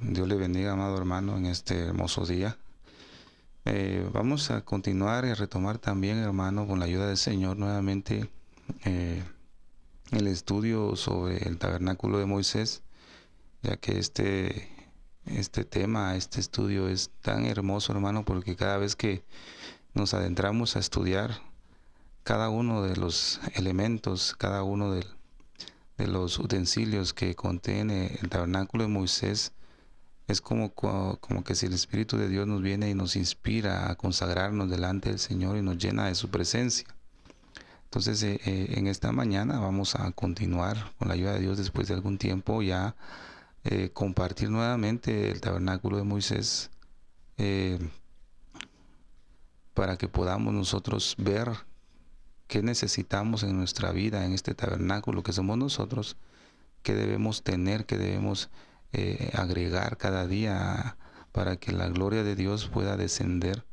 Dios le bendiga, amado hermano, en este hermoso día. Vamos a continuar y a retomar también, hermano, con la ayuda del Señor, nuevamente eh, el estudio sobre el tabernáculo de Moisés, ya que este tema, este estudio es tan hermoso, hermano, porque cada vez que nos adentramos a estudiar cada uno de los elementos, cada uno de los utensilios que contiene el tabernáculo de Moisés, es como que si el Espíritu de Dios nos viene y nos inspira a consagrarnos delante del Señor y nos llena de su presencia. Entonces, en esta mañana vamos a continuar con la ayuda de Dios después de algún tiempo ya compartir nuevamente el tabernáculo de Moisés, eh, para que podamos nosotros ver qué necesitamos en nuestra vida, en este tabernáculo que somos nosotros, qué debemos tener, qué debemos agregar cada día para que la gloria de Dios pueda descender,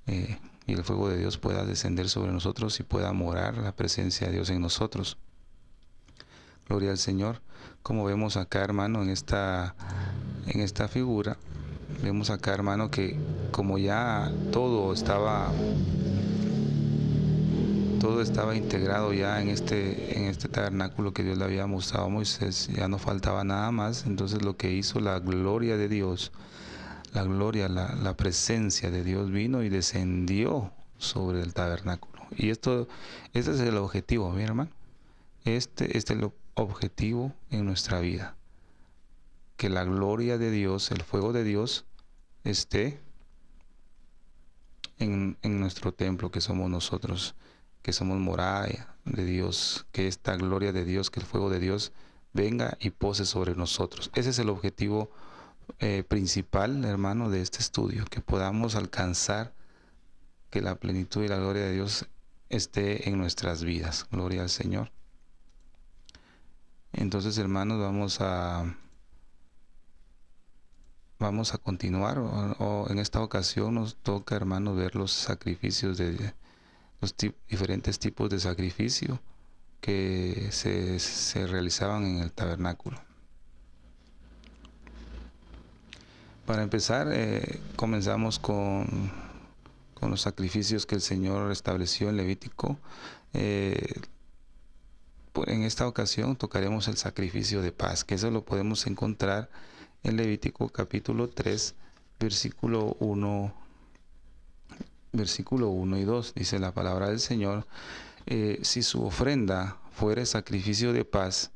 y el fuego de Dios pueda descender sobre nosotros y pueda morar la presencia de Dios en nosotros. Gloria al Señor. Como vemos acá, hermano, en esta figura, vemos acá, hermano, que como ya todo estaba integrado ya en este tabernáculo que Dios le había mostrado a Moisés, ya no faltaba nada más. Entonces lo que hizo la gloria de Dios, la presencia de Dios vino y descendió sobre el tabernáculo. Y este es el objetivo, mi hermano. Este es el objetivo en nuestra vida. Que la gloria de Dios, el fuego de Dios, esté en nuestro templo, que somos nosotros, que somos morada de Dios, que esta gloria de Dios, que el fuego de Dios venga y pose sobre nosotros. Ese es el objetivo principal, hermano, de este estudio, que podamos alcanzar que la plenitud y la gloria de Dios esté en nuestras vidas. Gloria al Señor. Entonces, hermanos, vamos a continuar, o en esta ocasión nos toca, hermanos, ver los sacrificios de los diferentes tipos de sacrificio que se realizaban en el tabernáculo. Para empezar, comenzamos con los sacrificios que el Señor estableció en Levítico. En esta ocasión tocaremos el sacrificio de paz, que eso lo podemos encontrar en Levítico capítulo 3, versículo 1 y 2. Dice la palabra del Señor: si su ofrenda fuere sacrificio de paz,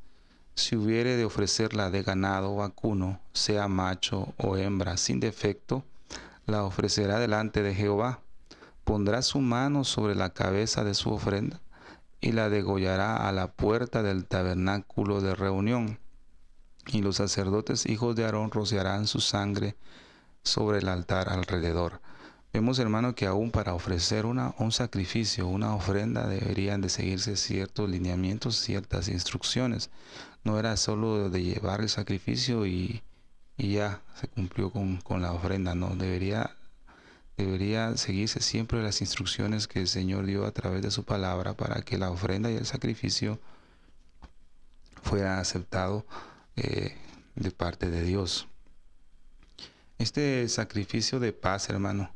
si hubiere de ofrecerla de ganado o vacuno, sea macho o hembra, sin defecto, la ofrecerá delante de Jehová. Pondrá su mano sobre la cabeza de su ofrenda y la degollará a la puerta del tabernáculo de reunión. Y los sacerdotes hijos de Aarón rociarán su sangre sobre el altar alrededor. Vemos, hermano, que aún para ofrecer un sacrificio, una ofrenda, deberían de seguirse ciertos lineamientos, ciertas instrucciones. No era solo de llevar el sacrificio y ya se cumplió con la ofrenda. No, debería seguirse siempre las instrucciones que el Señor dio a través de su palabra para que la ofrenda y el sacrificio fuera aceptado de parte de Dios. Este sacrificio de paz, hermano,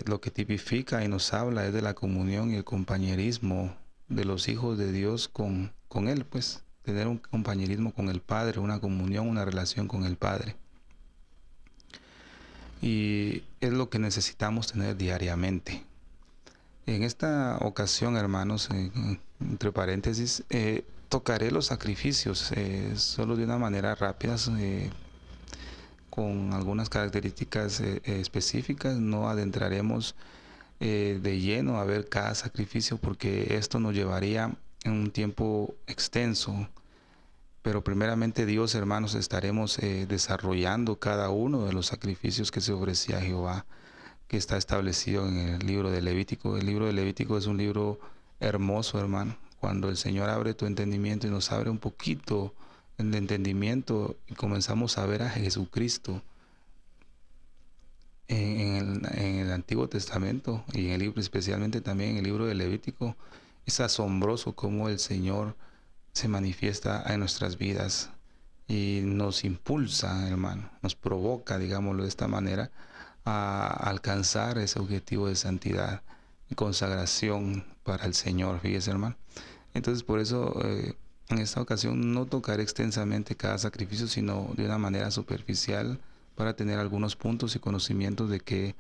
lo que tipifica y nos habla es de la comunión y el compañerismo de los hijos de Dios con Él, pues tener un compañerismo con el Padre, una comunión, una relación con el Padre. Y es lo que necesitamos tener diariamente. En esta ocasión, hermanos, entre paréntesis, tocaré los sacrificios solo de una manera rápida, con algunas características específicas. No adentraremos de lleno a ver cada sacrificio, porque esto nos llevaría en un tiempo extenso. Pero primeramente, Dios, hermanos, estaremos desarrollando cada uno de los sacrificios que se ofrecía a Jehová, que está establecido en el libro de Levítico. El libro de Levítico es un libro hermoso, hermano. Cuando el Señor abre tu entendimiento y nos abre un poquito el entendimiento y comenzamos a ver a Jesucristo en el Antiguo Testamento y en el libro, especialmente también en el libro de Levítico, es asombroso cómo el Señor se manifiesta en nuestras vidas y nos impulsa, hermano, nos provoca, digámoslo de esta manera, a alcanzar ese objetivo de santidad y consagración para el Señor, fíjese, hermano. Entonces, por eso, en esta ocasión no tocaré extensamente cada sacrificio, sino de una manera superficial, para tener algunos puntos y conocimientos de qué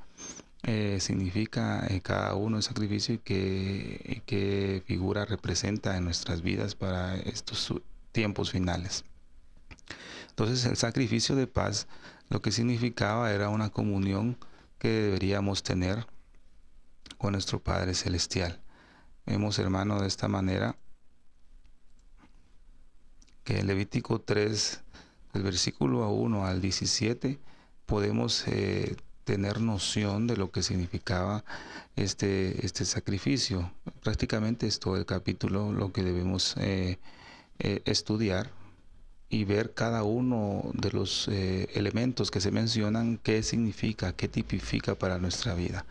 significa cada uno el sacrificio y qué figura representa en nuestras vidas para estos tiempos finales. Entonces, el sacrificio de paz lo que significaba era una comunión que deberíamos tener con nuestro Padre Celestial. Vemos, hermano, de esta manera que en Levítico 3, del versículo 1 al 17, podemos tener noción de lo que significaba este sacrificio. Prácticamente es todo el capítulo lo que debemos estudiar y ver cada uno de los elementos que se mencionan, qué significa, qué tipifica para nuestra vida.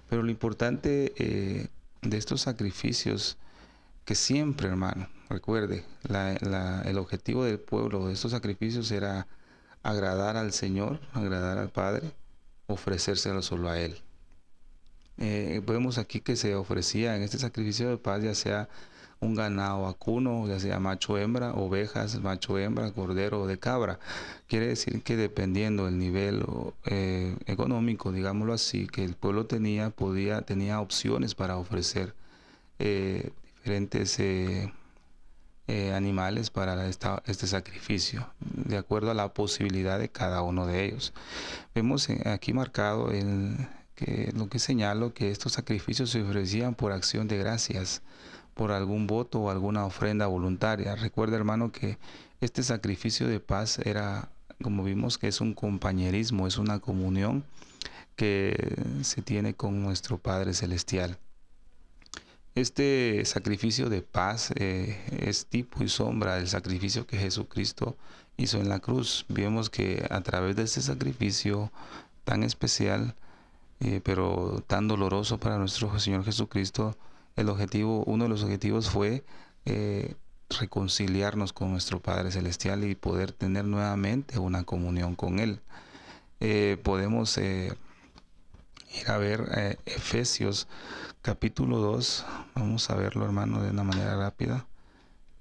Pero lo importante de estos sacrificios, que siempre, hermano, recuerde, el objetivo del pueblo de estos sacrificios era agradar al Señor, agradar al Padre, ofrecérselo solo a Él. Vemos aquí que se ofrecía en este sacrificio de paz, ya sea un ganado vacuno, ya sea macho hembra, ovejas, macho hembra, cordero o de cabra. Quiere decir que dependiendo del nivel económico, digámoslo así, que el pueblo tenía opciones para ofrecer diferentes animales para este sacrificio, de acuerdo a la posibilidad de cada uno de ellos. Vemos aquí marcado que lo que señalo, que estos sacrificios se ofrecían por acción de gracias, por algún voto o alguna ofrenda voluntaria. Recuerda, hermano, que este sacrificio de paz era, como vimos, que es un compañerismo, es una comunión que se tiene con nuestro Padre Celestial. Este sacrificio de paz es tipo y sombra del sacrificio que Jesucristo hizo en la cruz. Vemos que a través de este sacrificio tan especial, pero tan doloroso para nuestro Señor Jesucristo, uno de los objetivos fue reconciliarnos con nuestro Padre Celestial y poder tener nuevamente una comunión con Él. Podemos ir a ver Efesios capítulo 2, vamos a verlo, hermano, de una manera rápida.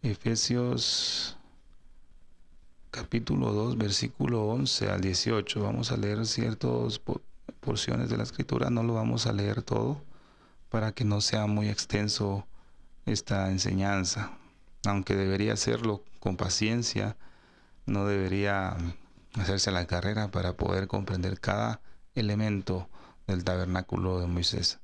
Efesios capítulo 2, versículo 11 al 18, vamos a leer ciertas porciones de la escritura, no lo vamos a leer todo para que no sea muy extenso esta enseñanza, aunque debería hacerlo con paciencia, no debería hacerse a la carrera para poder comprender cada elemento del tabernáculo de Moisés.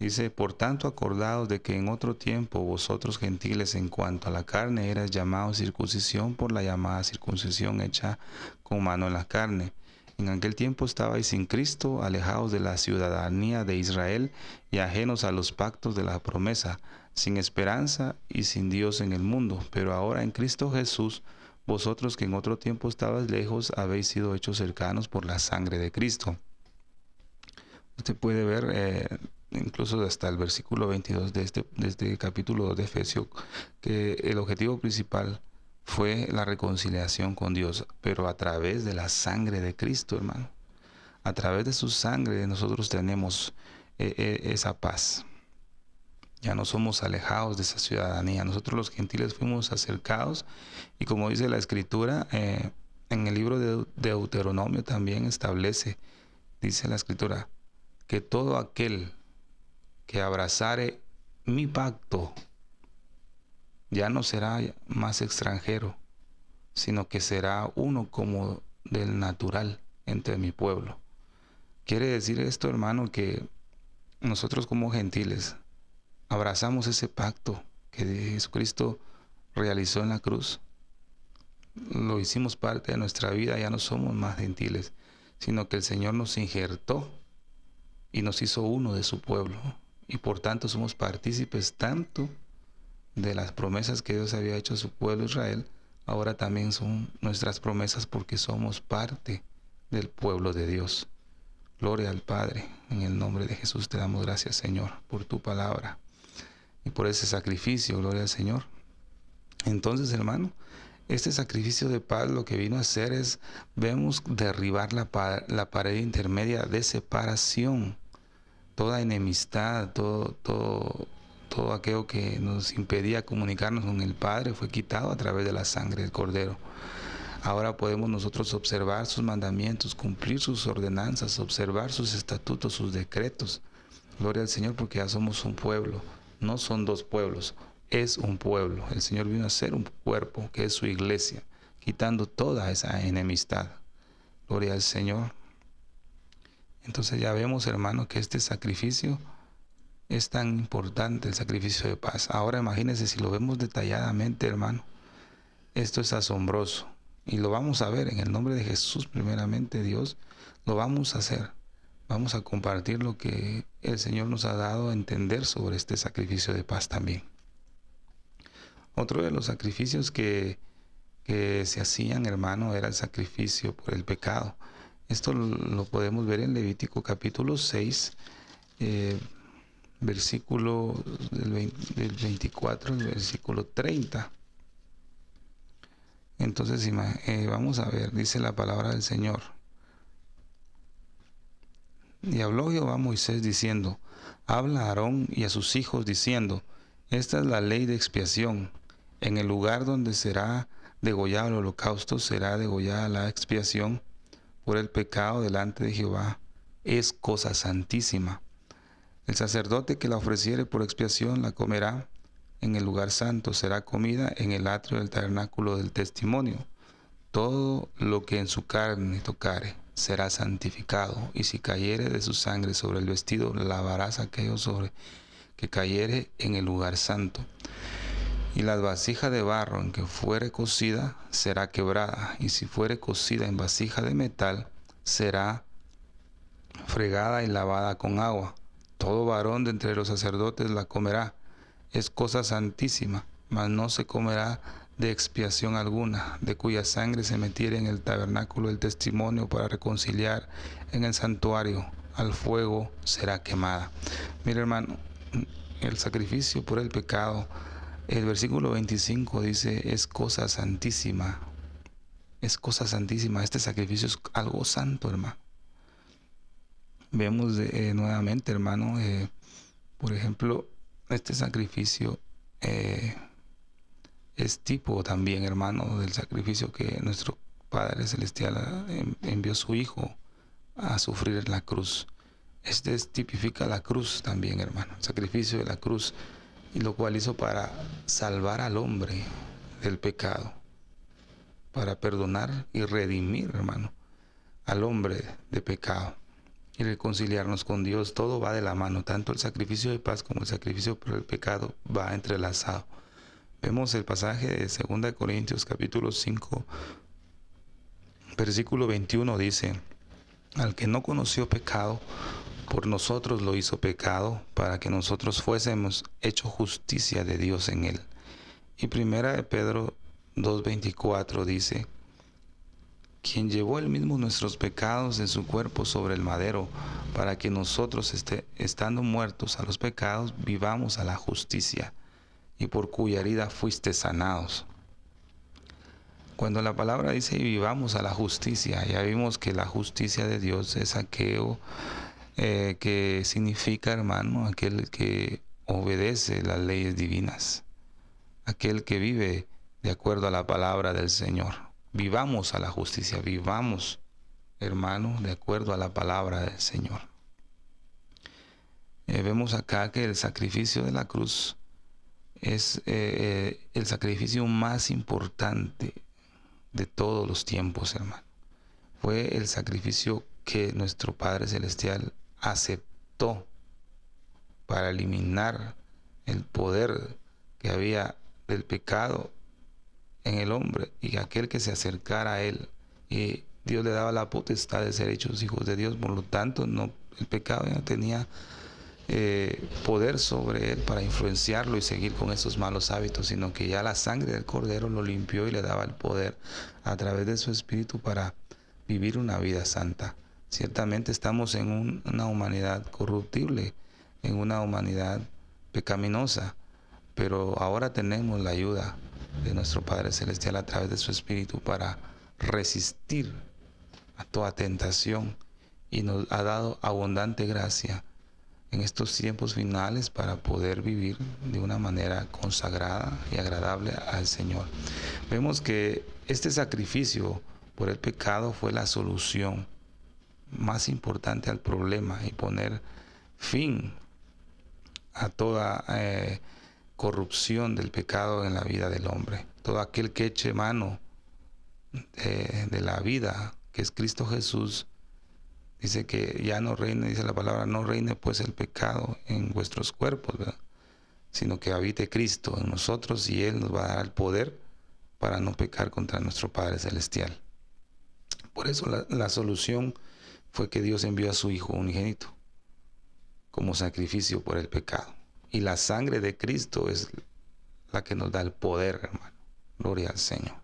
Dice: por tanto, acordaos de que en otro tiempo vosotros gentiles, en cuanto a la carne, erais llamados circuncisión por la llamada circuncisión hecha con mano en la carne. En aquel tiempo estabais sin Cristo, alejados de la ciudadanía de Israel y ajenos a los pactos de la promesa, sin esperanza y sin Dios en el mundo. Pero ahora en Cristo Jesús, vosotros que en otro tiempo estabais lejos, habéis sido hechos cercanos por la sangre de Cristo. Usted puede ver incluso hasta el versículo 22 de este capítulo 2 de Efesios, que el objetivo principal fue la reconciliación con Dios, pero a través de la sangre de Cristo, hermano. A través de su sangre nosotros tenemos esa paz. Ya no somos alejados de esa ciudadanía. Nosotros los gentiles fuimos acercados, y como dice la Escritura, en el libro de Deuteronomio también establece, dice la Escritura, que todo aquel que abrazare mi pacto ya no será más extranjero, sino que será uno como del natural entre mi pueblo. Quiere decir esto, hermano, que nosotros como gentiles abrazamos ese pacto que Jesucristo realizó en la cruz. Lo hicimos parte de nuestra vida, ya no somos más gentiles, sino que el Señor nos injertó y nos hizo uno de su pueblo. Y por tanto somos partícipes tanto de las promesas que Dios había hecho a su pueblo Israel, ahora también son nuestras promesas, porque somos parte del pueblo de Dios. Gloria al Padre. En el nombre de Jesús te damos gracias, Señor, por tu palabra y por ese sacrificio. Gloria al Señor. Entonces, hermano, Este sacrificio de paz lo que vino a hacer es, vemos derribar la pared intermedia de separación, toda enemistad, todo aquello que nos impedía comunicarnos con el Padre fue quitado a través de la sangre del Cordero. Ahora podemos nosotros observar sus mandamientos, cumplir sus ordenanzas, observar sus estatutos, sus decretos. Gloria al Señor, porque ya somos un pueblo. No son dos pueblos, es un pueblo. El Señor vino a ser un cuerpo, que es su iglesia, quitando toda esa enemistad. Gloria al Señor. Entonces ya vemos, hermano, que este sacrificio es tan importante, el sacrificio de paz. Ahora imagínense si lo vemos detalladamente, hermano. Esto es asombroso. Y lo vamos a ver en el nombre de Jesús, primeramente Dios, lo vamos a hacer. Vamos a compartir lo que el Señor nos ha dado a entender sobre este sacrificio de paz también. Otro de los sacrificios que se hacían, hermano, era el sacrificio por el pecado. Esto lo podemos ver en Levítico capítulo 6, versículo del 24 al versículo 30. Entonces vamos a ver, dice la palabra del Señor. Y habló Jehová a Moisés diciendo: habla a Aarón y a sus hijos diciendo: esta es la ley de expiación. En el lugar donde será degollado el holocausto, será degollada la expiación por el pecado delante de Jehová. Es cosa santísima. El sacerdote que la ofreciere por expiación la comerá en el lugar santo, será comida en el atrio del tabernáculo del testimonio. Todo lo que en su carne tocare será santificado, y si cayere de su sangre sobre el vestido, lavarás aquello sobre que cayere en el lugar santo. Y la vasija de barro en que fuere cocida será quebrada, y si fuere cocida en vasija de metal, será fregada y lavada con agua. Todo varón de entre los sacerdotes la comerá. Es cosa santísima, mas no se comerá de expiación alguna, de cuya sangre se metiere en el tabernáculo del testimonio para reconciliar en el santuario, al fuego será quemada. Mira, hermano, el sacrificio por el pecado, el versículo 25 dice: es cosa santísima. Es cosa santísima. Este sacrificio es algo santo, hermano. Vemos nuevamente, hermano, por ejemplo, este sacrificio es tipo también, hermano, del sacrificio que nuestro Padre Celestial envió a su Hijo a sufrir en la cruz. Este tipifica la cruz también, hermano, el sacrificio de la cruz, y lo cual hizo para salvar al hombre del pecado, para perdonar y redimir, hermano, al hombre de pecado y reconciliarnos con Dios. Todo va de la mano, tanto el sacrificio de paz como el sacrificio por el pecado va entrelazado. Vemos el pasaje de 2 Corintios capítulo 5, versículo 21, dice: al que no conoció pecado, por nosotros lo hizo pecado, para que nosotros fuésemos hecho justicia de Dios en él. Y 1 Pedro 2:24 dice: quien llevó él mismo nuestros pecados en su cuerpo sobre el madero, para que nosotros, estando muertos a los pecados, vivamos a la justicia, y por cuya herida fuiste sanados. Cuando la palabra dice vivamos a la justicia, ya vimos que la justicia de Dios es aquello que significa, hermano, aquel que obedece las leyes divinas, aquel que vive de acuerdo a la palabra del Señor. Vivamos a la justicia, vivamos, hermano, de acuerdo a la palabra del Señor. Vemos acá que el sacrificio de la cruz es el sacrificio más importante de todos los tiempos, hermano. Fue el sacrificio que nuestro Padre Celestial aceptó para eliminar el poder que había del pecado en el hombre, y aquel que se acercara a él, y Dios le daba la potestad de ser hechos hijos de Dios. Por lo tanto, el pecado ya no tenía poder sobre él para influenciarlo y seguir con esos malos hábitos, sino que ya la sangre del Cordero lo limpió y le daba el poder a través de su Espíritu para vivir una vida santa. Ciertamente estamos en una humanidad corruptible, en una humanidad pecaminosa, pero ahora tenemos la ayuda de nuestro Padre Celestial a través de su Espíritu para resistir a toda tentación, y nos ha dado abundante gracia en estos tiempos finales para poder vivir de una manera consagrada y agradable al Señor. Vemos que este sacrificio por el pecado fue la solución más importante al problema y poner fin a toda corrupción del pecado en la vida del hombre. Todo aquel que eche mano de la vida, que es Cristo Jesús, dice que ya no reine, dice la palabra, no reine pues el pecado en vuestros cuerpos, ¿verdad? Sino que habite Cristo en nosotros, y Él nos va a dar el poder para no pecar contra nuestro Padre Celestial. Por eso la solución fue que Dios envió a su Hijo unigénito como sacrificio por el pecado. Y la sangre de Cristo es la que nos da el poder, hermano. Gloria al Señor.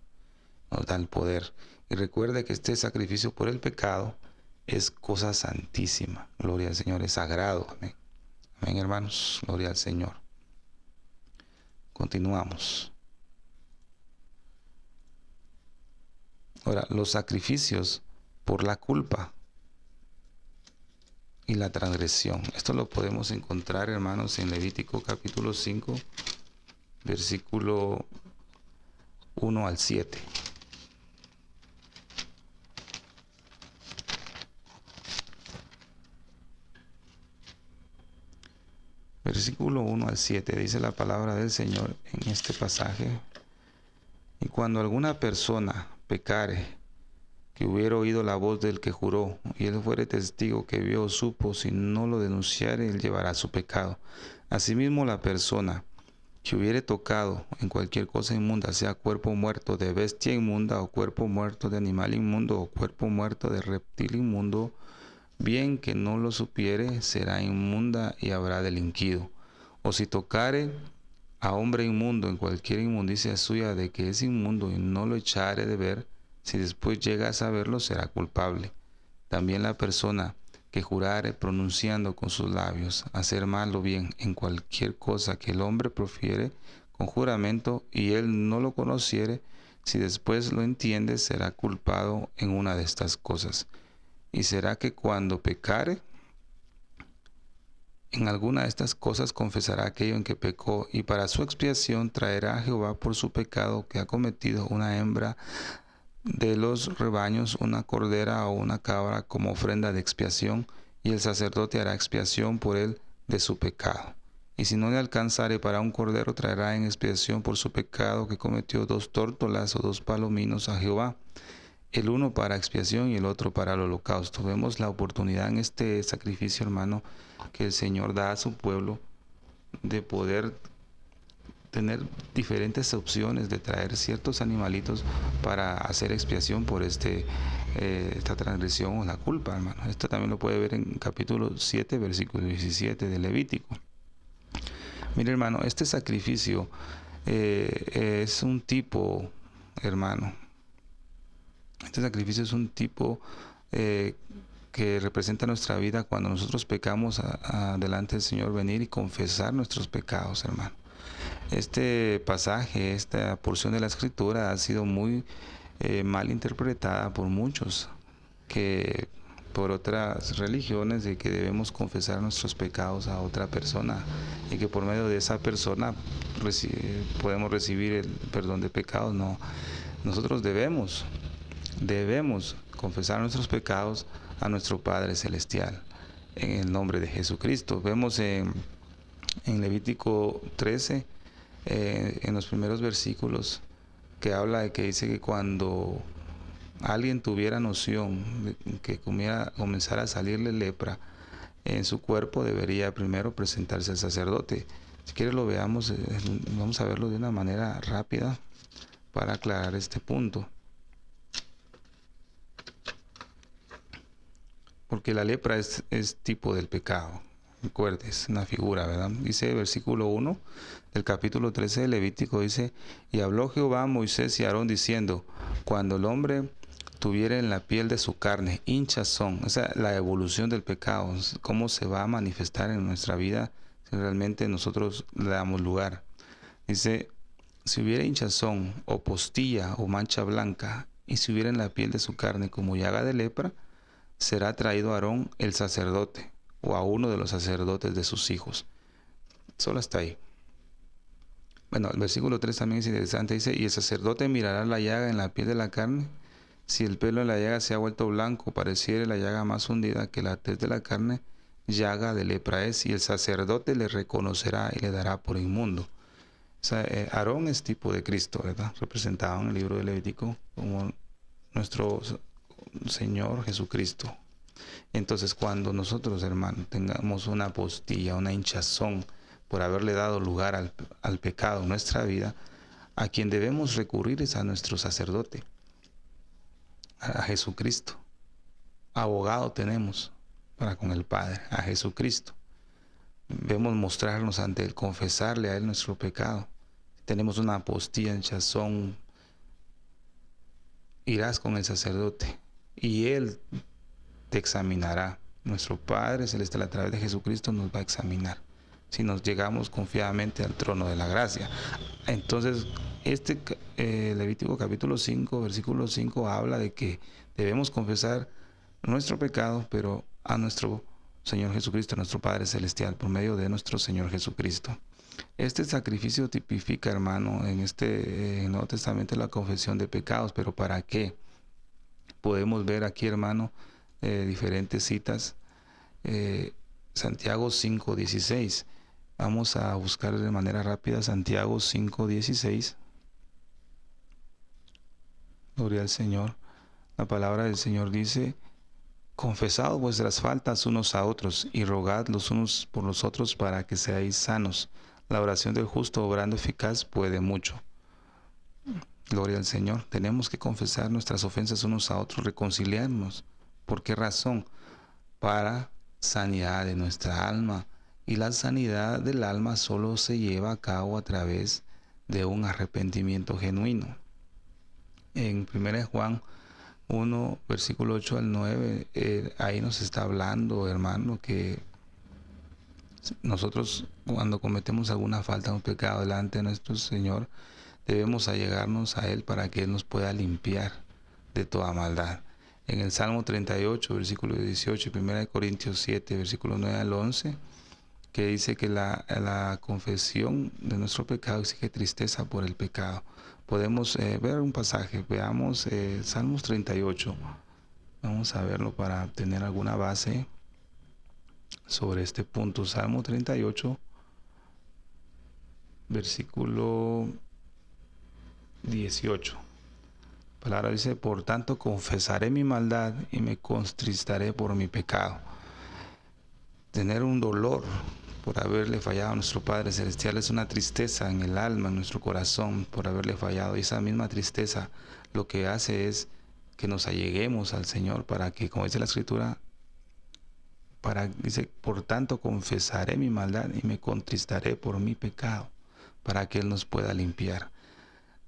Nos da el poder. Y recuerde que este sacrificio por el pecado es cosa santísima. Gloria al Señor, es sagrado. Amén. Amén, hermanos. Gloria al Señor. Continuamos. Ahora, los sacrificios por la culpa y la transgresión. Esto lo podemos encontrar, hermanos, en Levítico capítulo 5, versículo 1 al 7. Versículo 1 al 7 dice la palabra del Señor en este pasaje: y cuando alguna persona pecare, que hubiera oído la voz del que juró, y él fuere testigo que vio o supo, si no lo denunciare, él llevará su pecado. Asimismo, la persona que hubiere tocado en cualquier cosa inmunda, sea cuerpo muerto de bestia inmunda, o cuerpo muerto de animal inmundo, o cuerpo muerto de reptil inmundo, bien que no lo supiere, será inmunda y habrá delinquido. O si tocare a hombre inmundo en cualquier inmundicia suya de que es inmundo, y no lo echare de ver, si después llega a saberlo, será culpable. También la persona que jurare pronunciando con sus labios hacer mal o bien en cualquier cosa que el hombre profiere con juramento, y él no lo conociere, si después lo entiende, será culpado en una de estas cosas. Y será que cuando pecare en alguna de estas cosas, confesará aquello en que pecó, y para su expiación traerá a Jehová por su pecado que ha cometido una hembra de los rebaños, una cordera o una cabra como ofrenda de expiación, y el sacerdote hará expiación por él de su pecado. Y si no le alcanzare para un cordero, traerá en expiación por su pecado que cometió 2 tórtolas o 2 palominos a Jehová, el uno para expiación y el otro para el holocausto. Vemos la oportunidad en este sacrificio, hermano, que el Señor da a su pueblo de poder tener diferentes opciones de traer ciertos animalitos para hacer expiación por esta transgresión o la culpa, hermano. Esto también lo puede ver en capítulo 7, versículo 17 de Levítico. Mire, hermano, este sacrificio es un tipo, hermano. Este sacrificio es un tipo que representa nuestra vida cuando nosotros pecamos delante del Señor, venir y confesar nuestros pecados, hermano. Este pasaje, esta porción de la Escritura ha sido muy mal interpretada por muchos, que por otras religiones, de que debemos confesar nuestros pecados a otra persona y que por medio de esa persona podemos recibir el perdón de pecados. No, nosotros debemos confesar nuestros pecados a nuestro Padre Celestial en el nombre de Jesucristo. Vemos en Levítico 13, en los primeros versículos, que habla de que dice que cuando alguien tuviera noción de que comenzara a salirle lepra en su cuerpo, debería primero presentarse al sacerdote. Si quieres lo veamos, vamos a verlo de una manera rápida para aclarar este punto. Porque la lepra es tipo del pecado. Recuerde, es una figura, ¿verdad? Dice el versículo 1 del capítulo 13 de Levítico, dice: y habló Jehová a Moisés y a Aarón diciendo: cuando el hombre tuviera en la piel de su carne hinchazón, o sea, la evolución del pecado, cómo se va a manifestar en nuestra vida si realmente nosotros le damos lugar. Dice: Si hubiera hinchazón o postilla o mancha blanca, y si hubiera en la piel de su carne como llaga de lepra, será traído a Aarón el sacerdote, o a uno de los sacerdotes de sus hijos. Solo hasta ahí. Bueno, el versículo 3 también es interesante. Dice, y el sacerdote mirará la llaga en la piel de la carne. Si el pelo de la llaga se ha vuelto blanco, pareciere la llaga más hundida que la tez de la carne, llaga de lepra es, y el sacerdote le reconocerá y le dará por inmundo. O sea, Aarón es tipo de Cristo, ¿verdad? Representado en el libro de Levítico como nuestro Señor Jesucristo. Entonces, cuando nosotros, hermanos, tengamos una postilla, una hinchazón por haberle dado lugar al pecado en nuestra vida, a quien debemos recurrir es a nuestro sacerdote, a Jesucristo. Abogado tenemos para con el Padre, a Jesucristo. Debemos mostrarnos ante Él, confesarle a Él nuestro pecado. Tenemos una postilla, hinchazón, irás con el sacerdote y Él te examinará. Nuestro Padre Celestial a través de Jesucristo nos va a examinar si nos llegamos confiadamente al trono de la gracia. Entonces, Levítico capítulo 5, versículo 5 habla de que debemos confesar nuestro pecado, pero a nuestro Señor Jesucristo, a nuestro Padre Celestial, por medio de nuestro Señor Jesucristo. Este sacrificio tipifica, hermano, en el Nuevo Testamento la confesión de pecados, pero ¿para qué? Podemos ver aquí, hermano, diferentes citas. Santiago 5:16. Vamos a buscar de manera rápida Santiago 5:16. Gloria al Señor. La palabra del Señor dice: confesad vuestras faltas unos a otros y rogad los unos por los otros para que seáis sanos. La oración del justo obrando eficaz puede mucho. Gloria al Señor. Tenemos que confesar nuestras ofensas unos a otros, reconciliarnos. ¿Por qué razón? Para sanidad de nuestra alma. Y la sanidad del alma solo se lleva a cabo a través de un arrepentimiento genuino. En 1 Juan 1, versículo 8 al 9, ahí nos está hablando, hermano, que nosotros cuando cometemos alguna falta o un pecado delante de nuestro Señor, debemos allegarnos a Él para que Él nos pueda limpiar de toda maldad. En el Salmo 38, versículo 18, y 1 Corintios 7, versículo 9 al 11, que dice que la confesión de nuestro pecado exige tristeza por el pecado. Podemos ver un pasaje, veamos Salmos 38. Vamos a verlo para tener alguna base sobre este punto. Salmo 38, versículo 18. La palabra dice: por tanto confesaré mi maldad y me contristaré por mi pecado. Tener un dolor por haberle fallado a nuestro Padre Celestial es una tristeza en el alma, en nuestro corazón, por haberle fallado. Y esa misma tristeza lo que hace es que nos alleguemos al Señor para que, como dice la Escritura, dice, por tanto confesaré mi maldad y me contristaré por mi pecado, para que Él nos pueda limpiar.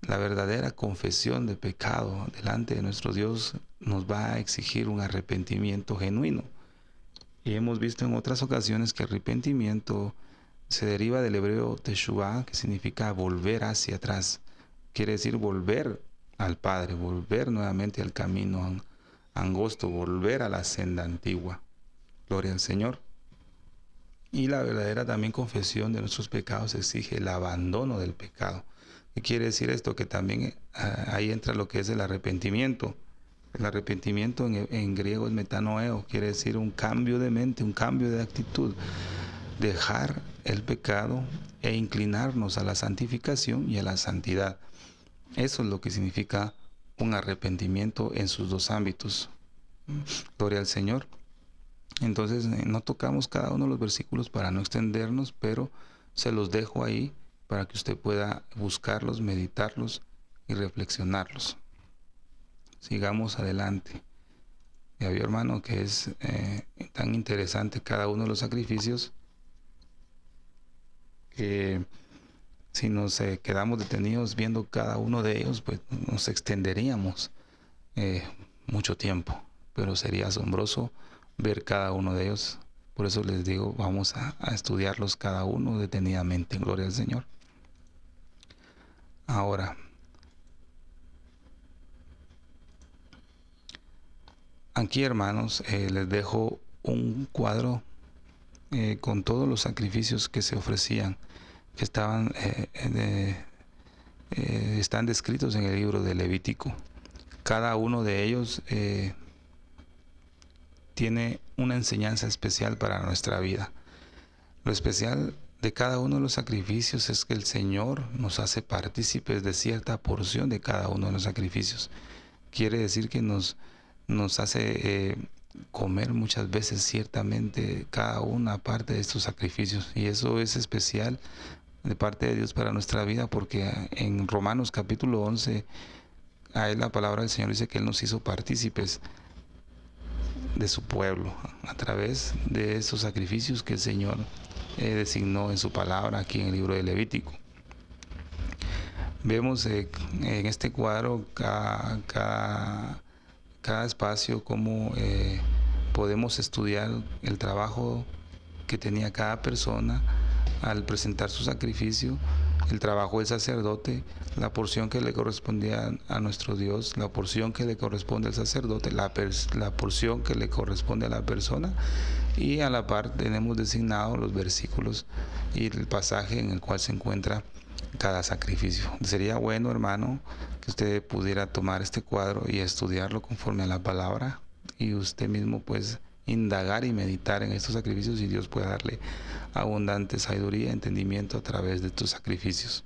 La verdadera confesión de pecado delante de nuestro Dios nos va a exigir un arrepentimiento genuino. Y hemos visto en otras ocasiones que arrepentimiento se deriva del hebreo teshuvah, que significa volver hacia atrás. Quiere decir volver al Padre, volver nuevamente al camino angosto, volver a la senda antigua. Gloria al Señor. Y la verdadera también confesión de nuestros pecados exige el abandono del pecado. ¿Qué quiere decir esto? Que también ahí entra lo que es el arrepentimiento. El arrepentimiento en griego es metanoeo, quiere decir un cambio de mente, un cambio de actitud. Dejar el pecado e inclinarnos a la santificación y a la santidad. Eso es lo que significa un arrepentimiento en sus dos ámbitos. Gloria al Señor. Entonces no tocamos cada uno de los versículos para no extendernos, pero se los dejo ahí para que usted pueda buscarlos, meditarlos y reflexionarlos. Sigamos adelante. Ya vio, hermano, que es tan interesante cada uno de los sacrificios que si nos quedamos detenidos viendo cada uno de ellos, pues nos extenderíamos mucho tiempo, pero sería asombroso ver cada uno de ellos. Por eso les digo, vamos a estudiarlos cada uno detenidamente. Gloria al Señor. Ahora, aquí, hermanos, les dejo un cuadro con todos los sacrificios que se ofrecían, que están descritos en el libro de Levítico. Cada uno de ellos tiene una enseñanza especial para nuestra vida. Lo especial de cada uno de los sacrificios es que el Señor nos hace partícipes de cierta porción de cada uno de los sacrificios. Quiere decir que nos hace comer muchas veces ciertamente cada una parte de estos sacrificios, y eso es especial de parte de Dios para nuestra vida, porque en Romanos capítulo 11, ahí la palabra del Señor dice que Él nos hizo partícipes de su pueblo a través de esos sacrificios que el Señor designó en su palabra aquí en el libro de Levítico. Vemos en este cuadro cada espacio cómo podemos estudiar el trabajo que tenía cada persona al presentar su sacrificio, el trabajo del sacerdote, la porción que le correspondía a nuestro Dios, la porción que le corresponde al sacerdote, la porción que le corresponde a la persona, y a la par tenemos designados los versículos y el pasaje en el cual se encuentra cada sacrificio. Sería bueno, hermano, que usted pudiera tomar este cuadro y estudiarlo conforme a la palabra, y usted mismo pues indagar y meditar en estos sacrificios, y Dios pueda darle abundante sabiduría, entendimiento a través de tus sacrificios.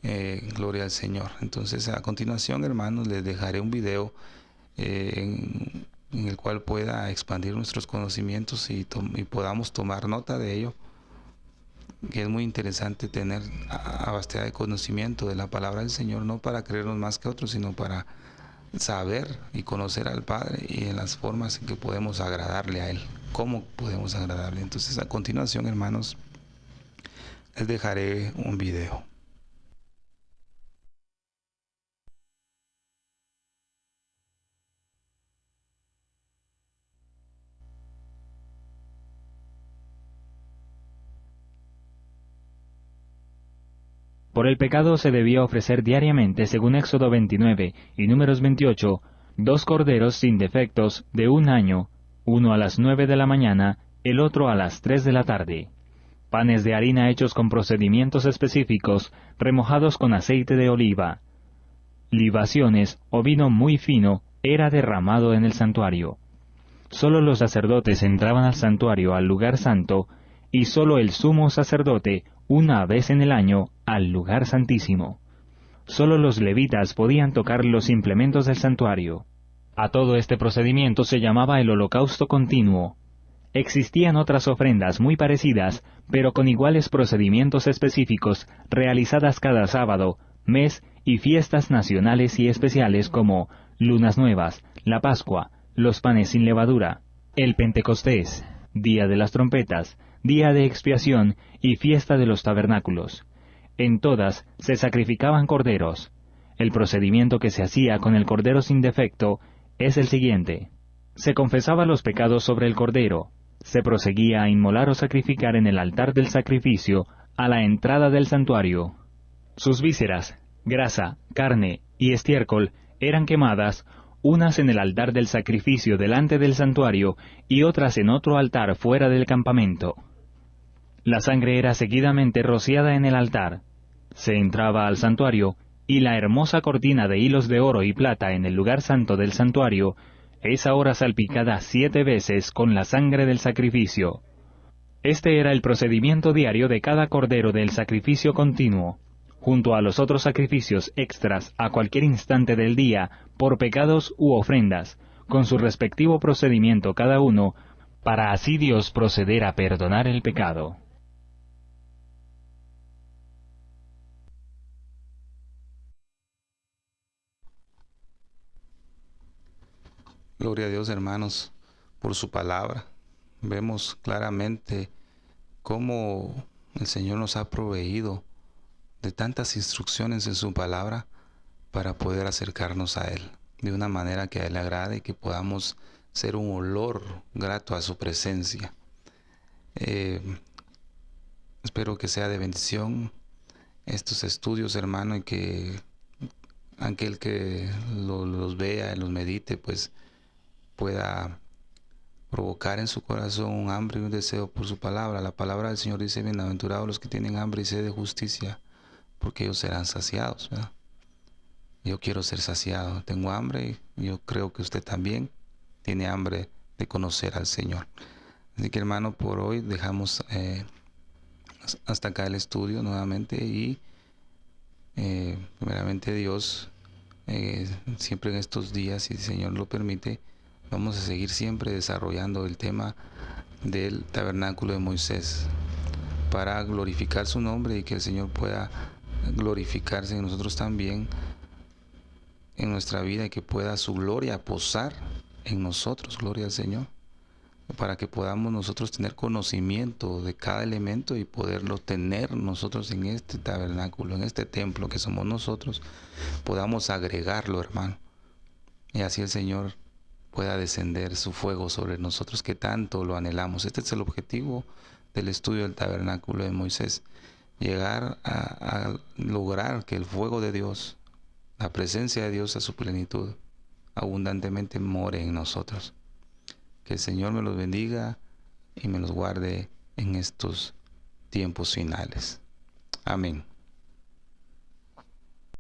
Gloria al Señor. Entonces, a continuación, hermanos, les dejaré un video en el cual pueda expandir nuestros conocimientos y podamos tomar nota de ello, que es muy interesante tener a vastedad de conocimiento de la palabra del Señor, no para creernos más que otros, sino para saber y conocer al Padre y en las formas en que podemos agradarle a Él, cómo podemos agradarle. Entonces, a continuación, hermanos, les dejaré un video. Por el pecado se debía ofrecer diariamente, según Éxodo 29 y Números 28, 2 corderos sin defectos de 1 año, uno a las 9 de la mañana, el otro a las 3 de la tarde. Panes de harina hechos con procedimientos específicos, remojados con aceite de oliva. Libaciones o vino muy fino era derramado en el santuario. Solo los sacerdotes entraban al santuario, al lugar santo, y solo el sumo sacerdote, una vez en el año, al lugar santísimo. Solo los levitas podían tocar los implementos del santuario. A todo este procedimiento se llamaba el holocausto continuo. Existían otras ofrendas muy parecidas, pero con iguales procedimientos específicos, realizadas cada sábado, mes y fiestas nacionales y especiales como lunas nuevas, la Pascua, los panes sin levadura, el Pentecostés, Día de las Trompetas, Día de Expiación y Fiesta de los Tabernáculos. En todas se sacrificaban corderos. El procedimiento que se hacía con el cordero sin defecto es el siguiente. Se confesaba los pecados sobre el cordero. Se proseguía a inmolar o sacrificar en el altar del sacrificio a la entrada del santuario. Sus vísceras, grasa, carne y estiércol eran quemadas, unas en el altar del sacrificio delante del santuario y otras en otro altar fuera del campamento. La sangre era seguidamente rociada en el altar. Se entraba al santuario, y la hermosa cortina de hilos de oro y plata en el lugar santo del santuario es ahora salpicada 7 veces con la sangre del sacrificio. Este era el procedimiento diario de cada cordero del sacrificio continuo, junto a los otros sacrificios extras a cualquier instante del día, por pecados u ofrendas, con su respectivo procedimiento cada uno, para así Dios proceder a perdonar el pecado. Gloria a Dios, hermanos, por su palabra. Vemos claramente cómo el Señor nos ha proveído de tantas instrucciones en su palabra para poder acercarnos a Él de una manera que a Él le agrade y que podamos ser un olor grato a su presencia. Espero que sea de bendición estos estudios, hermano, y que aquel que los vea y los medite, pues pueda provocar en su corazón un hambre y un deseo por su palabra. La palabra del Señor dice: bienaventurados los que tienen hambre y sed de justicia, porque ellos serán saciados, ¿verdad? Yo quiero ser saciado, tengo hambre, y yo creo que usted también tiene hambre de conocer al Señor. Así que, hermano, por hoy dejamos hasta acá el estudio nuevamente, y primeramente Dios, siempre en estos días, si el Señor lo permite, vamos a seguir siempre desarrollando el tema del tabernáculo de Moisés para glorificar su nombre, y que el Señor pueda glorificarse en nosotros también, en nuestra vida, y que pueda su gloria posar en nosotros. Gloria al Señor, para que podamos nosotros tener conocimiento de cada elemento y poderlo tener nosotros en este tabernáculo, en este templo que somos nosotros, podamos agregarlo, hermano, y así el Señor pueda descender su fuego sobre nosotros, que tanto lo anhelamos. Este es el objetivo del estudio del tabernáculo de Moisés: llegar a lograr que el fuego de Dios, la presencia de Dios a su plenitud, abundantemente more en nosotros. Que el Señor me los bendiga y me los guarde en estos tiempos finales. Amén.